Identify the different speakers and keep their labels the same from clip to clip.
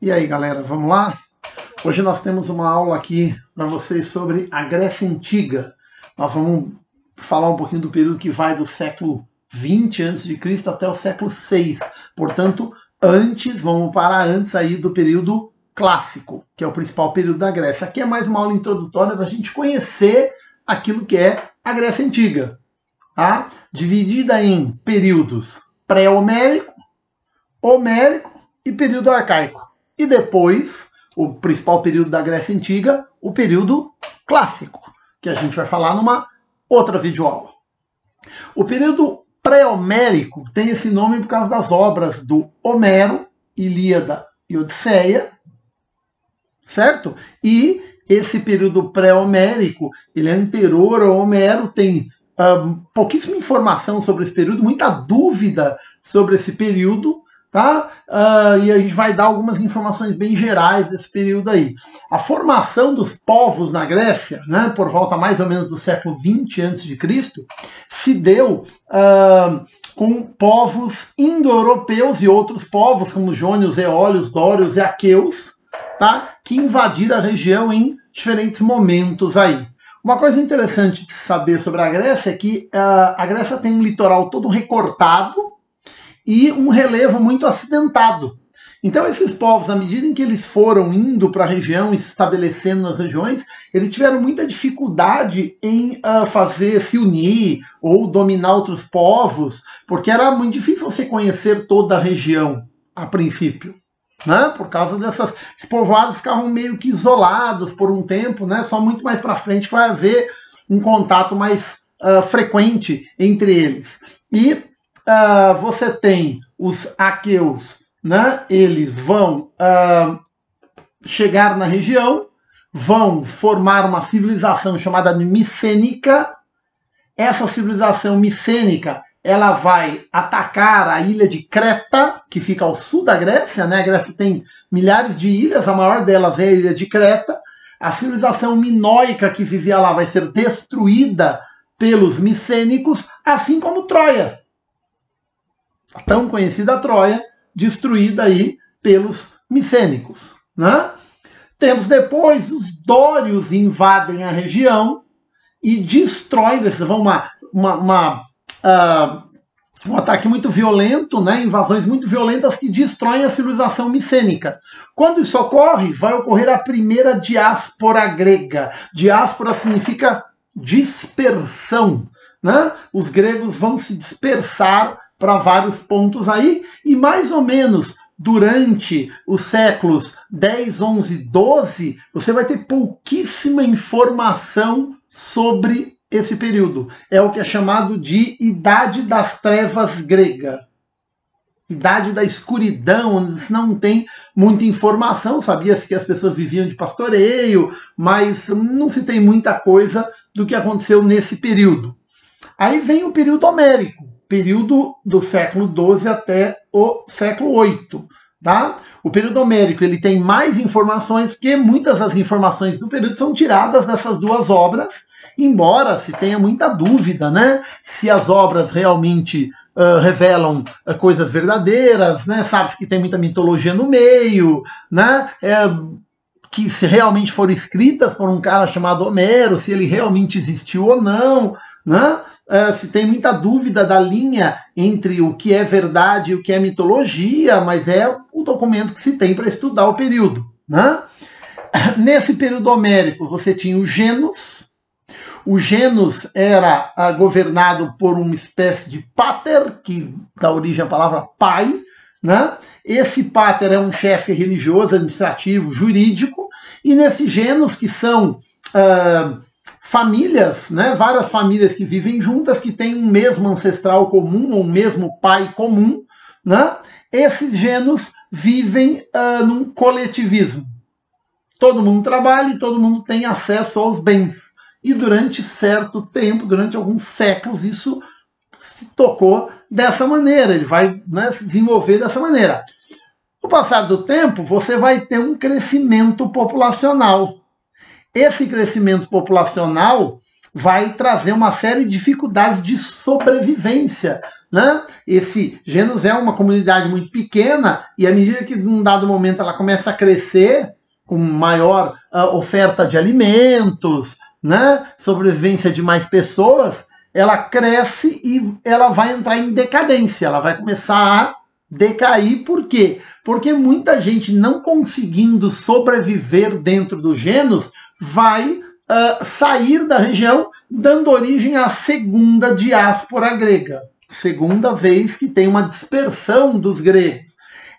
Speaker 1: E aí, galera, vamos lá? Hoje nós temos uma aula aqui para vocês sobre a Grécia Antiga. Nós vamos falar um pouquinho do período que vai do século 20 a.C. até o século 6. Portanto, vamos parar antes aí do período clássico, que é o principal período da Grécia. Aqui é mais uma aula introdutória para a gente conhecer aquilo que é a Grécia Antiga, tá? Dividida em períodos pré-homérico, homérico e período arcaico. E depois, o principal período da Grécia Antiga, o período clássico, que a gente vai falar numa outra videoaula. O período pré-homérico tem esse nome por causa das obras do Homero, Ilíada e Odisseia, certo? E esse período pré-homérico, ele é anterior ao Homero, tem pouquíssima informação sobre esse período, muita dúvida sobre esse período, tá? E a gente vai dar algumas informações bem gerais desse período aí. A formação dos povos na Grécia, né, por volta mais ou menos do século 20 a.C., se deu com povos indo-europeus e outros povos, como jônios, eólios, dórios e aqueus, tá, que invadiram a região em diferentes momentos aí. Uma coisa interessante de saber sobre a Grécia é que a Grécia tem um litoral todo recortado e um relevo muito acidentado. Então esses povos, à medida em que eles foram indo para a região e se estabelecendo nas regiões, eles tiveram muita dificuldade em se unir ou dominar outros povos, porque era muito difícil você conhecer toda a região a princípio, né? Por causa dessas... Os povoados ficavam meio que isolados por um tempo, né? Só muito mais para frente vai haver um contato mais frequente entre eles. E você tem os aqueus, né? Eles vão chegar na região, vão formar uma civilização chamada micênica. Essa civilização micênica, ela vai atacar a ilha de Creta, que fica ao sul da Grécia, né? A Grécia tem milhares de ilhas, a maior delas é a ilha de Creta. A civilização minoica que vivia lá vai ser destruída pelos micênicos, assim como Troia. A tão conhecida Troia, destruída aí pelos micênicos, né? Temos depois os dórios invadem a região e destroem, um ataque muito violento, né? Invasões muito violentas que destroem a civilização micênica. Quando isso ocorre, vai ocorrer a primeira diáspora grega. Diáspora significa dispersão, né? Os gregos vão se dispersar para vários pontos aí, e mais ou menos durante os séculos 10, 11, 12, você vai ter pouquíssima informação sobre esse período. É o que é chamado de Idade das Trevas grega. Idade da escuridão, onde não tem muita informação. Sabia-se que as pessoas viviam de pastoreio, mas não se tem muita coisa do que aconteceu nesse período. Aí vem o período homérico, período do século XII até o século VIII. Tá? O período homérico ele tem mais informações, porque muitas das informações do período são tiradas dessas duas obras, embora se tenha muita dúvida, né, se as obras realmente revelam coisas verdadeiras, né, sabe-se que tem muita mitologia no meio, né, que se realmente foram escritas por um cara chamado Homero, se ele realmente existiu ou não, né? Se tem muita dúvida da linha entre o que é verdade e o que é mitologia, mas é o documento que se tem para estudar o período, né? Nesse período homérico, você tinha o Gênus. O Gênus era governado por uma espécie de pater, que dá origem à palavra pai, né? Esse pater é um chefe religioso, administrativo, jurídico, e nesse Gênus, que são famílias, né, várias famílias que vivem juntas, que têm um mesmo ancestral comum, ou um mesmo pai comum, né? Esses gêneros vivem num coletivismo. Todo mundo trabalha e todo mundo tem acesso aos bens. E durante certo tempo, durante alguns séculos, isso se tocou dessa maneira, ele vai, né, se desenvolver dessa maneira. Com o passar do tempo, você vai ter um crescimento populacional. Esse crescimento populacional vai trazer uma série de dificuldades de sobrevivência né? Esse Genus é uma comunidade muito pequena e à medida que num dado momento ela começa a crescer com maior oferta de alimentos, né? Sobrevivência de mais pessoas, ela cresce e ela vai entrar em decadência, ela vai começar a decair. Por quê? Porque muita gente não conseguindo sobreviver dentro do Genus vai sair da região, dando origem à segunda diáspora grega. Segunda vez que tem uma dispersão dos gregos.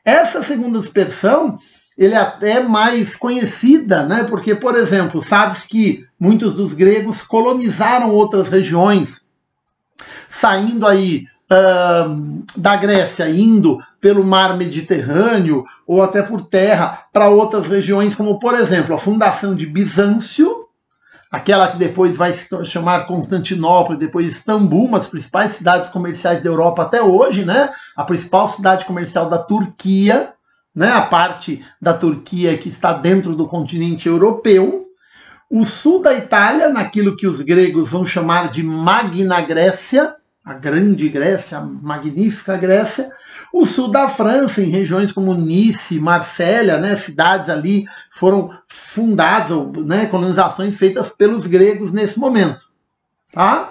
Speaker 1: Essa segunda dispersão, ele é até mais conhecida, né? Porque, por exemplo, sabes que muitos dos gregos colonizaram outras regiões, saindo aí da Grécia, indo pelo mar Mediterrâneo ou até por terra para outras regiões, como, por exemplo, a fundação de Bizâncio, aquela que depois vai se chamar Constantinopla, depois Istambul, uma das principais cidades comerciais da Europa até hoje, né? A principal cidade comercial da Turquia, né? A parte da Turquia que está dentro do continente europeu. O sul da Itália, naquilo que os gregos vão chamar de Magna Grécia, a grande Grécia, a magnífica Grécia. O sul da França, em regiões como Nice, Marsella, né, cidades ali foram fundadas, né, colonizações feitas pelos gregos nesse momento. Tá?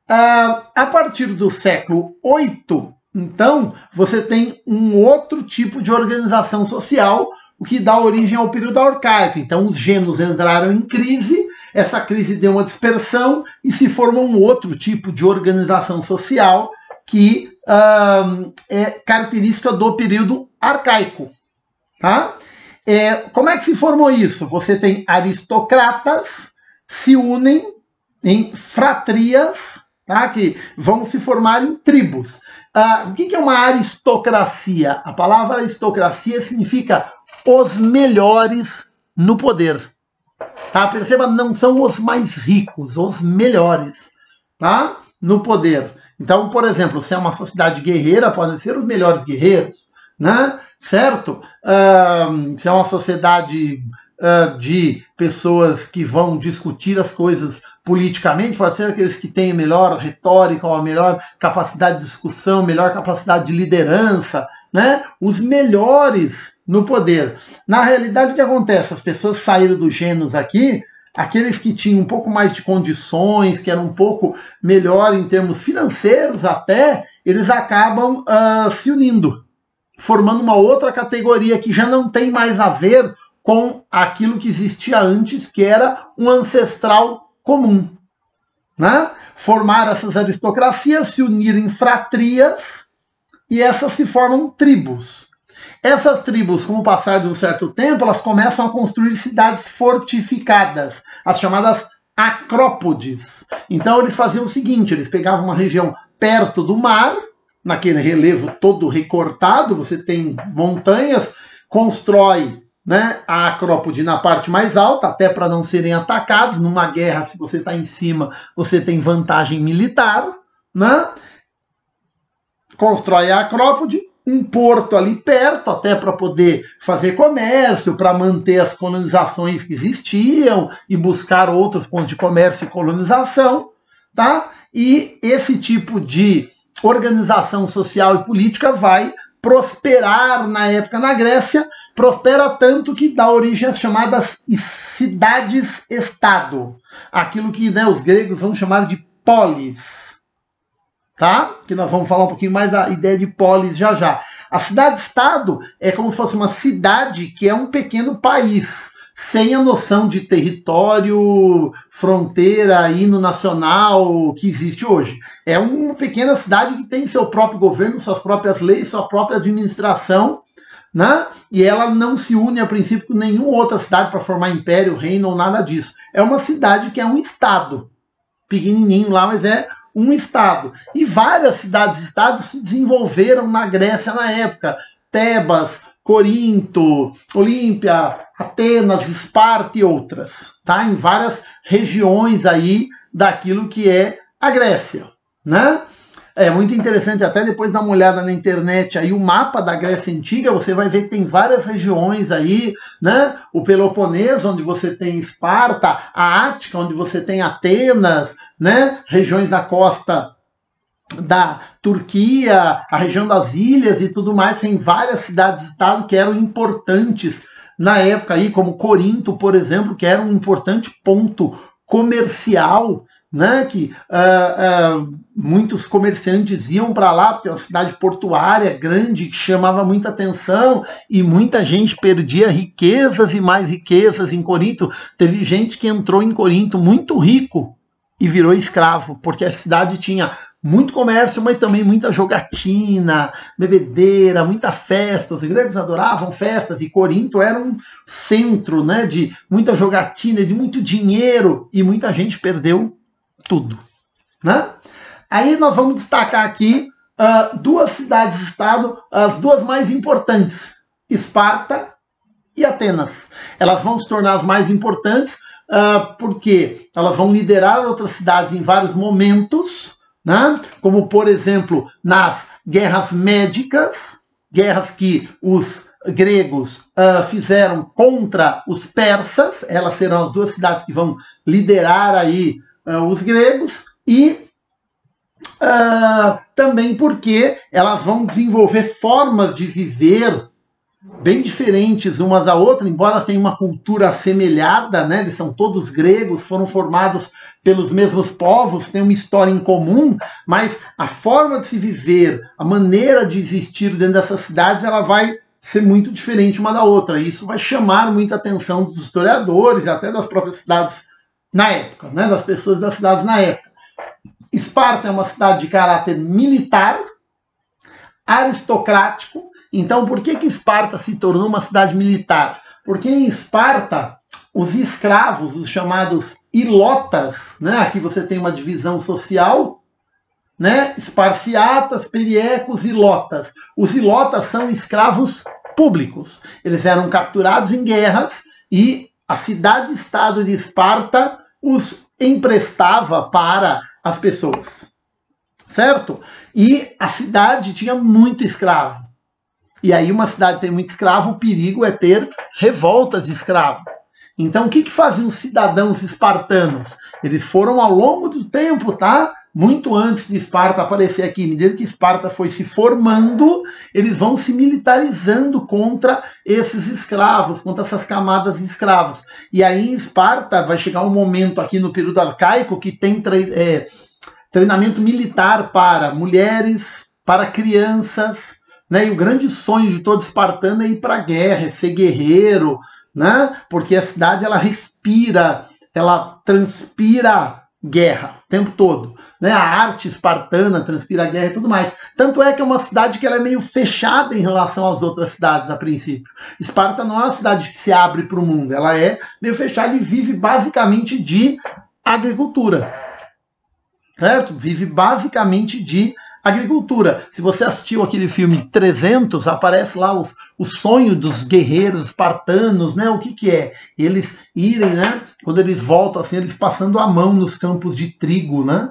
Speaker 1: A partir do século VIII, então, você tem um outro tipo de organização social, o que dá origem ao período arcaico. Então, os Genus entraram em crise, essa crise deu uma dispersão e se formou um outro tipo de organização social que é característica do período arcaico. Tá? Como é que se formou isso? Você tem aristocratas se unem em fratrias, tá? Que vão se formar em tribos. O que é uma aristocracia? A palavra aristocracia significa os melhores no poder. Tá? Perceba, não são os mais ricos, os melhores, tá? No poder. Então, por exemplo, se é uma sociedade guerreira, podem ser os melhores guerreiros, né? Certo? Se é uma sociedade de pessoas que vão discutir as coisas politicamente, pode ser aqueles que têm a melhor retórica, ou a melhor capacidade de discussão, melhor capacidade de liderança, né? Os melhores no poder. Na realidade, o que acontece? As pessoas saíram do Genus aqui, aqueles que tinham um pouco mais de condições, que eram um pouco melhor em termos financeiros até, eles acabam se unindo, formando uma outra categoria que já não tem mais a ver com aquilo que existia antes, que era um ancestral comum. Né? Formar essas aristocracias, se unir em fratrias, e essas se formam tribos. Essas tribos, com o passar de um certo tempo, elas começam a construir cidades fortificadas, as chamadas acrópodes. Então eles faziam o seguinte, eles pegavam uma região perto do mar, naquele relevo todo recortado, você tem montanhas, constrói, né, a acrópode na parte mais alta, até para não serem atacados. Numa guerra, se você está em cima, você tem vantagem militar, né? Constrói a acrópode, um porto ali perto, até para poder fazer comércio, para manter as colonizações que existiam e buscar outros pontos de comércio e colonização, tá? E esse tipo de organização social e política vai prosperar na época na Grécia, prospera tanto que dá origem às chamadas cidades-estado, aquilo que, né, os gregos vão chamar de polis. Tá? Que nós vamos falar um pouquinho mais da ideia de polis já já. A cidade-estado é como se fosse uma cidade que é um pequeno país, sem a noção de território, fronteira, hino nacional que existe hoje. É uma pequena cidade que tem seu próprio governo, suas próprias leis, sua própria administração, né? E ela não se une a princípio com nenhuma outra cidade para formar império, reino ou nada disso. É uma cidade que é um estado, pequenininho lá, mas é um estado. E várias cidades-estados se desenvolveram na Grécia na época. Tebas, Corinto, Olímpia, Atenas, Esparta e outras. Tá? Em várias regiões aí daquilo que é a Grécia. Né? É muito interessante até depois dar uma olhada na internet aí o mapa da Grécia Antiga, você vai ver que tem várias regiões aí, né? O Peloponeso, onde você tem Esparta, a Ática, onde você tem Atenas, né? Regiões da costa da Turquia, a região das ilhas e tudo mais, tem várias cidades-estado que eram importantes na época, aí, como Corinto, por exemplo, que era um importante ponto comercial, né, que muitos comerciantes iam para lá, porque é uma cidade portuária grande, que chamava muita atenção, e muita gente perdia riquezas e mais riquezas em Corinto. Teve gente que entrou em Corinto muito rico e virou escravo, porque a cidade tinha muito comércio, mas também muita jogatina, bebedeira, muita festa. Os gregos adoravam festas e Corinto era um centro, né, de muita jogatina, de muito dinheiro, e muita gente perdeu tudo, né? Aí nós vamos destacar aqui duas cidades-estado, as duas mais importantes, Esparta e Atenas. Elas vão se tornar as mais importantes porque elas vão liderar outras cidades em vários momentos, né? Como, por exemplo, nas guerras médicas, guerras que os gregos fizeram contra os persas. Elas serão as duas cidades que vão liderar aí os gregos, e também porque elas vão desenvolver formas de viver bem diferentes uma da outra, embora tenham uma cultura assemelhada, né? Eles são todos gregos, foram formados pelos mesmos povos, têm uma história em comum, mas a forma de se viver, a maneira de existir dentro dessas cidades, ela vai ser muito diferente uma da outra. E isso vai chamar muita atenção dos historiadores e até das próprias cidades na época, né? Das pessoas das cidades na época. Esparta é uma cidade de caráter militar, aristocrático. Então, por que Esparta se tornou uma cidade militar? Porque em Esparta, os escravos, os chamados ilotas, né? Aqui você tem uma divisão social, né? Esparciatas, periecos, ilotas. Os ilotas são escravos públicos. Eles eram capturados em guerras e a cidade-estado de Esparta os emprestava para as pessoas, certo? E a cidade tinha muito escravo. E aí uma cidade tem muito escravo, o perigo é ter revoltas de escravo. Então o que faziam os cidadãos espartanos? Eles foram ao longo do tempo, tá? Muito antes de Esparta aparecer aqui, à medida que Esparta foi se formando, eles vão se militarizando contra esses escravos, contra essas camadas de escravos. E aí em Esparta vai chegar um momento aqui no período arcaico que tem treinamento militar para mulheres, para crianças, né? E o grande sonho de todo espartano é ir para a guerra, é ser guerreiro, né? Porque a cidade ela respira, ela transpira guerra o tempo todo, né? A arte espartana transpira guerra e tudo mais. Tanto é que é uma cidade que ela é meio fechada em relação às outras cidades a princípio. Esparta não é uma cidade que se abre para o mundo, ela é meio fechada e vive basicamente de agricultura, certo? Vive basicamente de agricultura. Se você assistiu aquele filme 300, aparece lá o sonho dos guerreiros espartanos, né? O que é? Eles irem, né? Quando eles voltam, assim, eles passando a mão nos campos de trigo, né?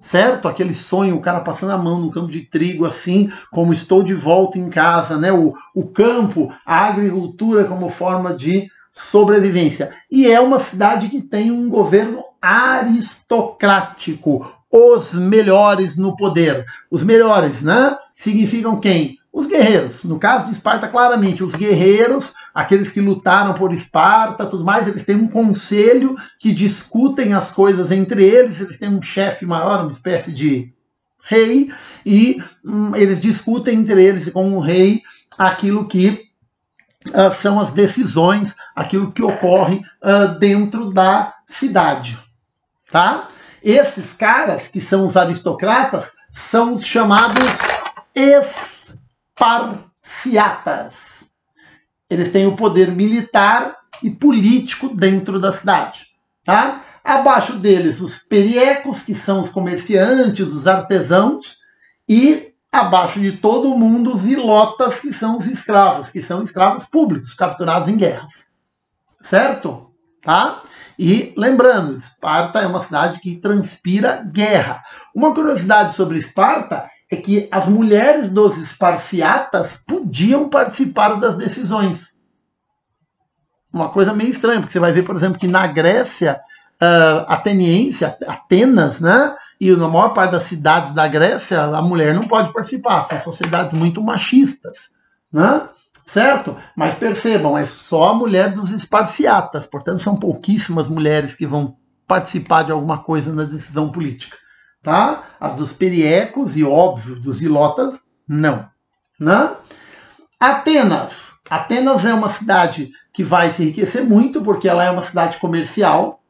Speaker 1: Certo? Aquele sonho, o cara passando a mão no campo de trigo, assim, como estou de volta em casa, né? O campo, a agricultura como forma de sobrevivência. E é uma cidade que tem um governo aristocrático, os melhores no poder. Os melhores, né? Significam quem? Os guerreiros. No caso de Esparta, claramente, os guerreiros, aqueles que lutaram por Esparta, tudo mais, eles têm um conselho que discutem as coisas entre eles, eles têm um chefe maior, uma espécie de rei, e eles discutem entre eles com o rei aquilo que são as decisões, aquilo que ocorre dentro da cidade, tá? Esses caras, que são os aristocratas, são os chamados esparciatas. Eles têm o poder militar e político dentro da cidade, tá? Abaixo deles, os periecos, que são os comerciantes, os artesãos, e abaixo de todo mundo, os ilotas, que são os escravos, que são escravos públicos, capturados em guerras, certo? Tá? E lembrando, Esparta é uma cidade que transpira guerra. Uma curiosidade sobre Esparta é que as mulheres dos esparciatas podiam participar das decisões. Uma coisa meio estranha, porque você vai ver, por exemplo, que na Grécia ateniense, Atenas, né? E na maior parte das cidades da Grécia, a mulher não pode participar, são sociedades muito machistas, né? Certo? Mas percebam, é só a mulher dos esparciatas, portanto são pouquíssimas mulheres que vão participar de alguma coisa na decisão política, tá? As dos periecos e, óbvio, dos ilotas, não, né? Atenas é uma cidade que vai se enriquecer muito, porque ela é uma cidade comercial,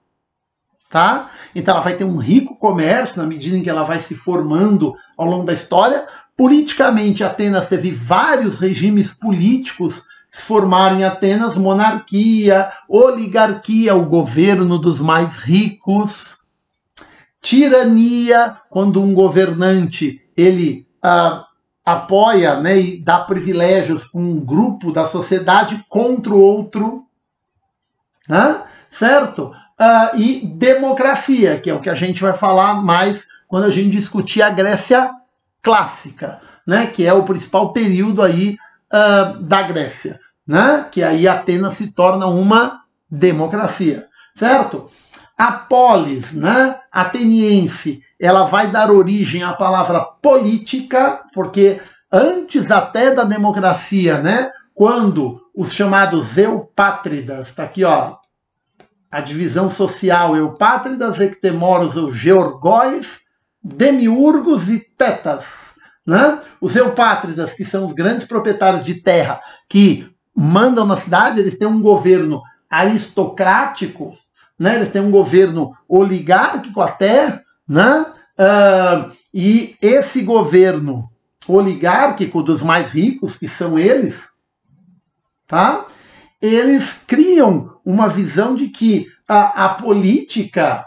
Speaker 1: tá? Então ela vai ter um rico comércio na medida em que ela vai se formando ao longo da história. Politicamente, Atenas teve vários regimes políticos se formaram em Atenas: monarquia, oligarquia, o governo dos mais ricos, tirania, quando um governante ele apoia, né, e dá privilégios para um grupo da sociedade contra o outro, né? Certo? E democracia, que é o que a gente vai falar mais quando a gente discutir a Grécia clássica, né? Que é o principal período aí da Grécia, né? Que aí Atenas se torna uma democracia, certo? A polis, né, ateniense, ela vai dar origem à palavra política, porque antes até da democracia, né, quando os chamados eupátridas, está aqui, ó, a divisão social: eupátridas, ectemoros ou georgóis, demiurgos e tetas, né? Os eupátridas, que são os grandes proprietários de terra que mandam na cidade, eles têm um governo aristocrático, né? Eles têm um governo oligárquico até, né? E esse governo oligárquico dos mais ricos, que são eles, tá? Eles criam uma visão de que a política,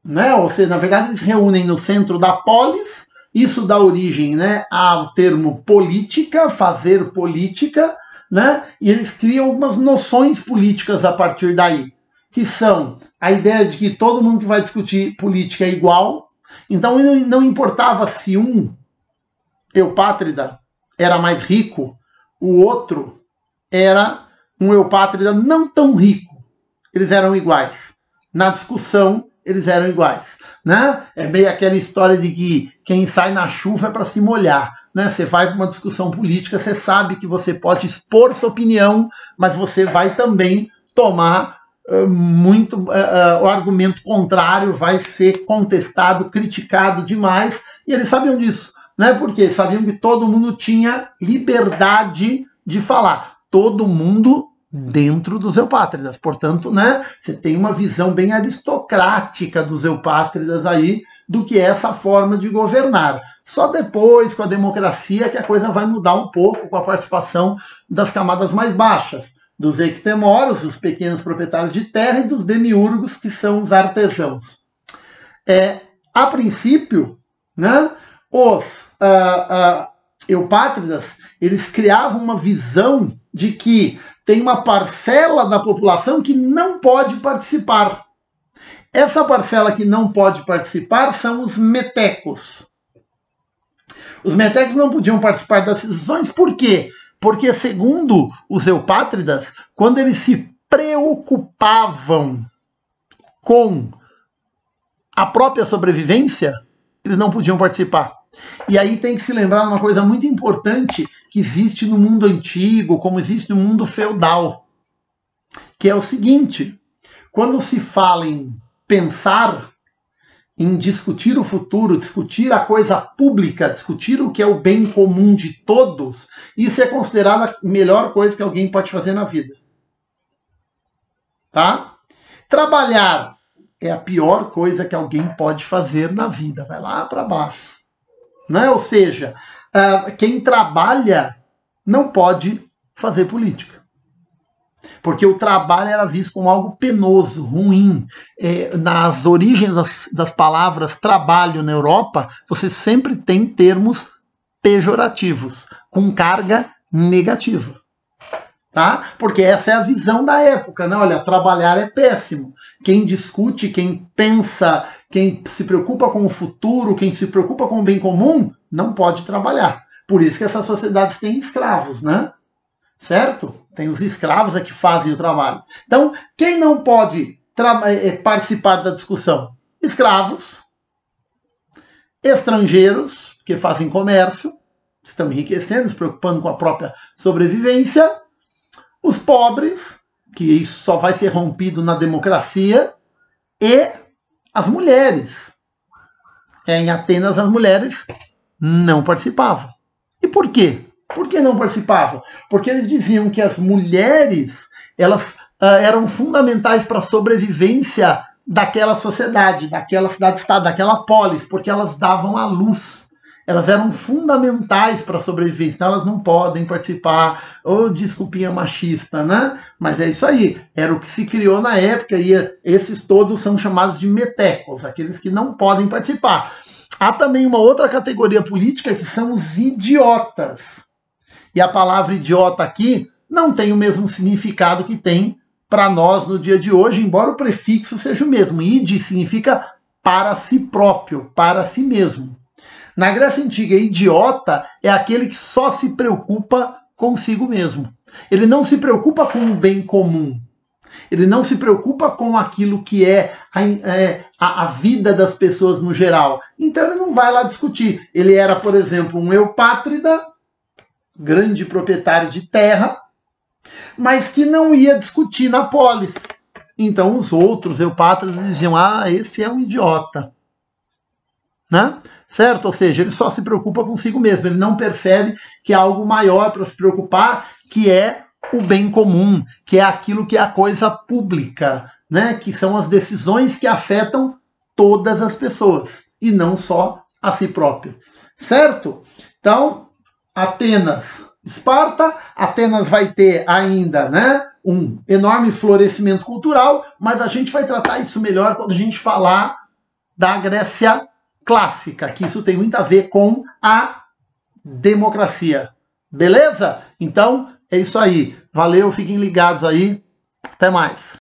Speaker 1: né? Ou seja, na verdade eles reúnem no centro da polis, isso dá origem, né, ao termo política, fazer política, né? E eles criam algumas noções políticas a partir daí, que são a ideia de que todo mundo que vai discutir política é igual. Então não importava se um eupátrida era mais rico, o outro era um eupátrida não tão rico. Eles eram iguais. Na discussão, eles eram iguais, né? É meio aquela história de que quem sai na chuva é para se molhar, né? Você vai para uma discussão política, você sabe que você pode expor sua opinião, mas você vai também tomar o argumento contrário, vai ser contestado, criticado demais, e eles sabiam disso, né? Porque sabiam que todo mundo tinha liberdade de falar, todo mundo dentro dos eupátridas. Portanto, né, você tem uma visão bem aristocrática dos eupátridas aí do que é essa forma de governar. Só depois, com a democracia, que a coisa vai mudar um pouco, com a participação das camadas mais baixas, dos ectemoros, os pequenos proprietários de terra, e dos demiurgos, que são os artesãos. A princípio, né, os eupátridas, eles criavam uma visão de que tem uma parcela da população que não pode participar. Essa parcela que não pode participar são os metecos. Os metecos não podiam participar das decisões, por quê? Porque, segundo os eupátridas, quando eles se preocupavam com a própria sobrevivência, eles não podiam participar. E aí tem que se lembrar de uma coisa muito importante que existe no mundo antigo, como existe no mundo feudal, que é o seguinte: quando se fala em pensar, em discutir o futuro, discutir a coisa pública, discutir o que é o bem comum de todos, isso é considerado a melhor coisa que alguém pode fazer na vida. Tá? Trabalhar é a pior coisa que alguém pode fazer na vida. Vai lá para baixo. Né? Ou seja, quem trabalha não pode fazer política. Porque o trabalho era visto como algo penoso, ruim. Nas origens das palavras trabalho na Europa, você sempre tem termos pejorativos, com carga negativa. Tá? Porque essa é a visão da época, né? Olha, trabalhar é péssimo. Quem discute, quem pensa, quem se preocupa com o futuro, quem se preocupa com o bem comum, não pode trabalhar. Por isso que essas sociedades têm escravos, né? Certo? Tem os escravos que fazem o trabalho. Então, quem não pode participar da discussão? Escravos, estrangeiros, que fazem comércio, estão enriquecendo, se preocupando com a própria sobrevivência, os pobres, que isso só vai ser rompido na democracia, e as mulheres. Em Atenas, as mulheres não participavam. E por quê? Por que não participavam? Porque eles diziam que as mulheres elas eram fundamentais para a sobrevivência daquela sociedade, daquela cidade-estado, daquela polis, porque elas davam à luz. Elas eram fundamentais para a sobrevivência, então elas não podem participar. Ou desculpinha machista, né? Mas é isso aí, era o que se criou na época, e esses todos são chamados de metecos, aqueles que não podem participar. Há também uma outra categoria política que são os idiotas. E a palavra idiota aqui não tem o mesmo significado que tem para nós no dia de hoje, embora o prefixo seja o mesmo. Id significa para si próprio, para si mesmo. Na Grécia Antiga, idiota é aquele que só se preocupa consigo mesmo. Ele não se preocupa com o bem comum. Ele não se preocupa com aquilo que é a vida das pessoas no geral. Então ele não vai lá discutir. Ele era, por exemplo, um eupátrida, grande proprietário de terra, mas que não ia discutir na polis. Então os outros eupátridas diziam, esse é um idiota. Né? Certo? Ou seja, ele só se preocupa consigo mesmo. Ele não percebe que há algo maior para se preocupar, que é o bem comum, que é aquilo que é a coisa pública, né? Que são as decisões que afetam todas as pessoas, e não só a si próprio. Certo? Então, Atenas, Esparta, Atenas vai ter ainda, né, um enorme florescimento cultural, mas a gente vai tratar isso melhor quando a gente falar da Grécia clássica, que isso tem muito a ver com a democracia. Beleza? Então, é isso aí. Valeu, fiquem ligados aí. Até mais.